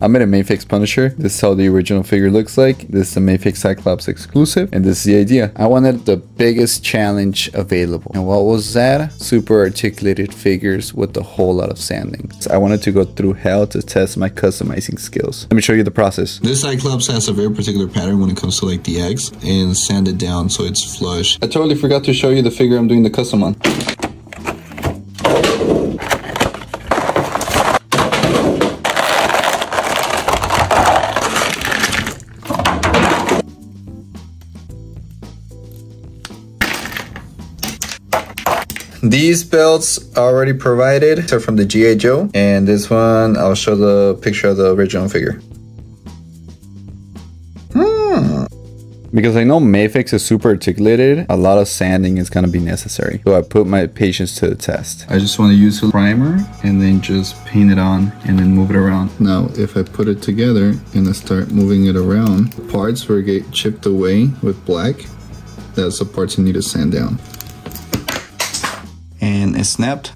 I made a Mafex Punisher. This is how the original figure looks like. This is a Mafex Cyclops exclusive, and this is the idea. I wanted the biggest challenge available. And what was that? Super articulated figures with a whole lot of sanding. So I wanted to go through hell to test my customizing skills. Let me show you the process. This Cyclops has a very particular pattern when it comes to like the eggs, and sand it down so it's flush. I totally forgot to show you the figure I'm doing the custom on. These belts are already provided. They're from the G.I. Joe. And this one, I'll show the picture of the original figure. Because I know Mafex is super articulated, a lot of sanding is going to be necessary. So I put my patience to the test. I just want to use a primer and then just paint it on and then move it around. Now, if I put it together and I start moving it around, the parts where it get chipped away with black, that's the parts you need to sand down. And it snapped.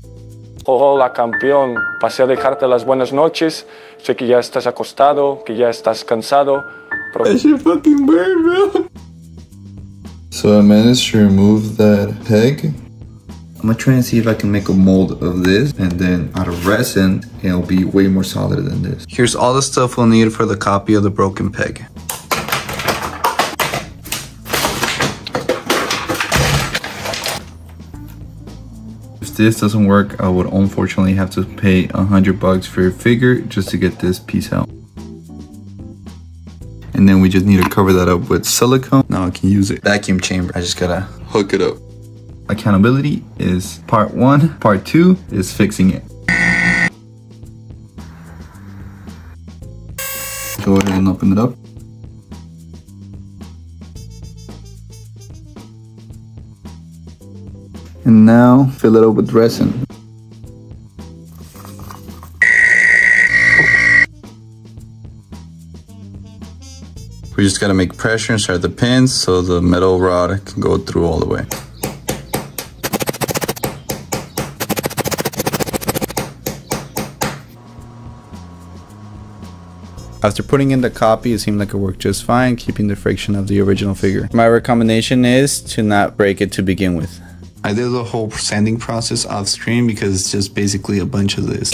Hola campeón, pasé a dejarte las buenas noches. Sé que ya estás acostado, que ya estás cansado. That shit fucking burned, bro. So I managed to remove that peg. I'm gonna try and see if I can make a mold of this, and then out of resin, it'll be way more solid than this. Here's all the stuff we'll need for the copy of the broken peg. If this doesn't work, I would unfortunately have to pay $100 for your figure just to get this piece out. And then we just need to cover that up with silicone. Now I can use it. Vacuum chamber. I just gotta hook it up. Accountability is part 1. Part 2 is fixing it. Go ahead and open it up. And now fill it up with resin. We just gotta make pressure and start the pins so the metal rod can go through all the way. After putting in the copy, it seemed like it worked just fine, keeping the friction of the original figure. My recommendation is to not break it to begin with. I did the whole sanding process off screen because it's just basically a bunch of this.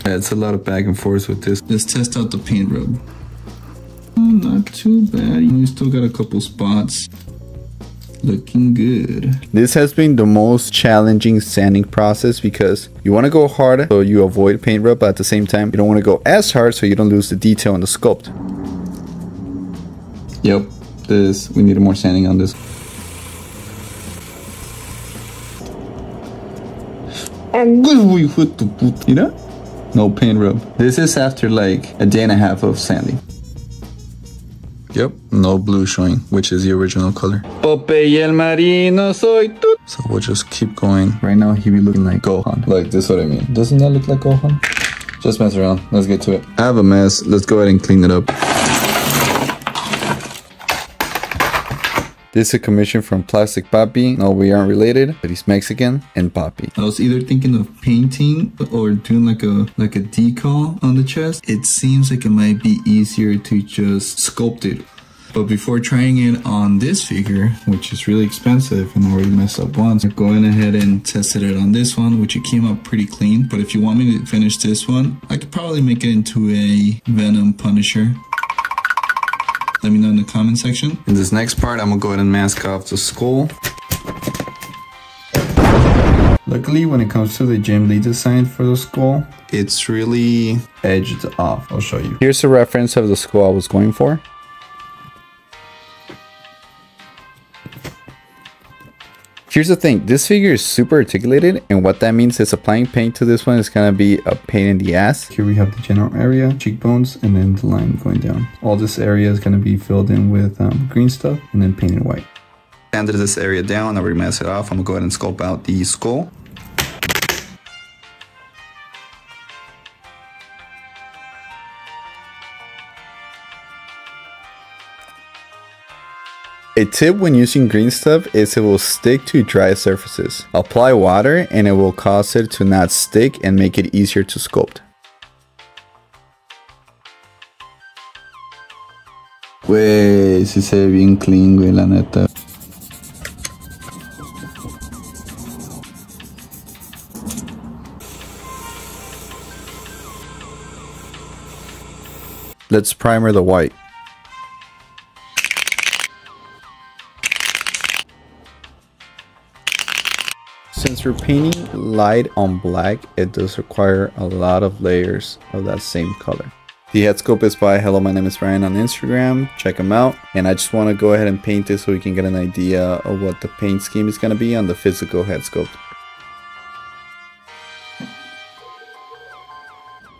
Yeah, it's a lot of back and forth with this. Let's test out the paint rub. Oh, not too bad. We still got a couple spots. Looking good. This has been the most challenging sanding process because you want to go hard so you avoid paint rub, but at the same time you don't want to go as hard so you don't lose the detail in the sculpt. Yep, we needed more sanding on this. You know? No paint rub. This is after like a day and a half of sanding. Yep, no blue showing, which is the original color. Popeye el marino soy tú. So we'll just keep going. Right now he be looking like Gohan. Like, this is what I mean. Doesn't that look like Gohan? Just mess around. Let's get to it. I have a mess. Let's go ahead and clean it up. This is a commission from Plastic Papi. No, we aren't related, but he's Mexican and Papi. I was either thinking of painting or doing like a decal on the chest. It seems like it might be easier to just sculpt it. But before trying it on this figure, which is really expensive and I already messed up once, I'm going ahead and tested it on this one, which it came out pretty clean. But if you want me to finish this one, I could probably make it into a Venom Punisher. Let me know in the comment section. In this next part, I'm gonna go ahead and mask off the skull. Luckily, when it comes to the Jim Lee design for the skull, it's really edged off. I'll show you. Here's a reference of the skull I was going for. Here's the thing, this figure is super articulated, and what that means is applying paint to this one is gonna be a pain in the ass. Here we have the general area, cheekbones, and then the line going down. All this area is gonna be filled in with green stuff and then painted white. Sanded this area down, I already masked it off. I'm gonna go ahead and sculpt out the skull. A tip when using green stuff is it will stick to dry surfaces. Apply water and it will cause it to not stick and make it easier to sculpt. Güey, sí se ve bien clean, güey, la neta. Let's primer the white. Since we're painting light on black, it does require a lot of layers of that same color. The head sculpt is by Hello, my name is Ryan on Instagram. Check him out. And I just want to go ahead and paint this so we can get an idea of what the paint scheme is going to be on the physical head sculpt.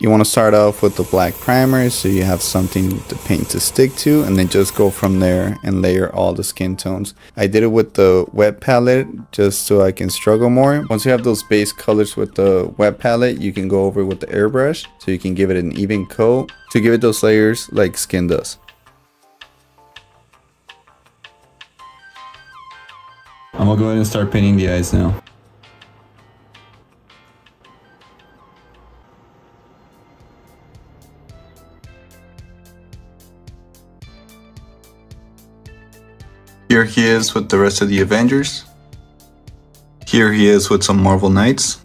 You want to start off with the black primer so you have something to paint to stick to, and then just go from there and layer all the skin tones. I did it with the wet palette just so I can struggle more. Once you have those base colors with the wet palette, you can go over with the airbrush so you can give it an even coat to give it those layers like skin does. I'm gonna go ahead and start painting the eyes now. Here he is with the rest of the Avengers. Here he is with some Marvel Knights.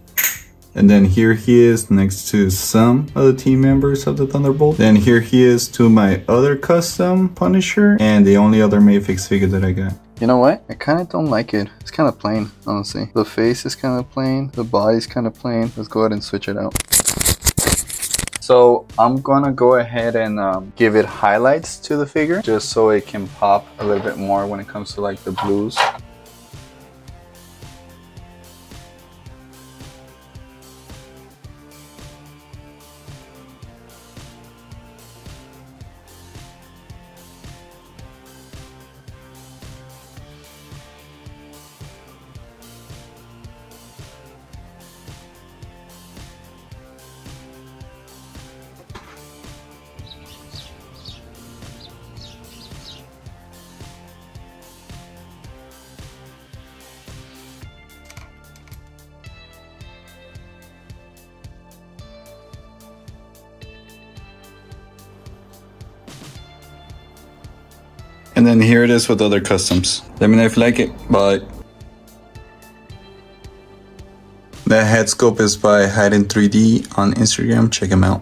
And then here he is next to some of the team members of the Thunderbolt. Then here he is to my other custom Punisher and the only other Mafex figure that I got. You know what? I kind of don't like it. It's kind of plain, honestly. The face is kind of plain. The body's kind of plain. Let's go ahead and switch it out. So I'm gonna go ahead and give it highlights to the figure just so it can pop a little bit more when it comes to like the blues. And then here it is with other customs. Let me know if you like it. Bye. The head sculpt is by Hide in 3D on Instagram. Check him out.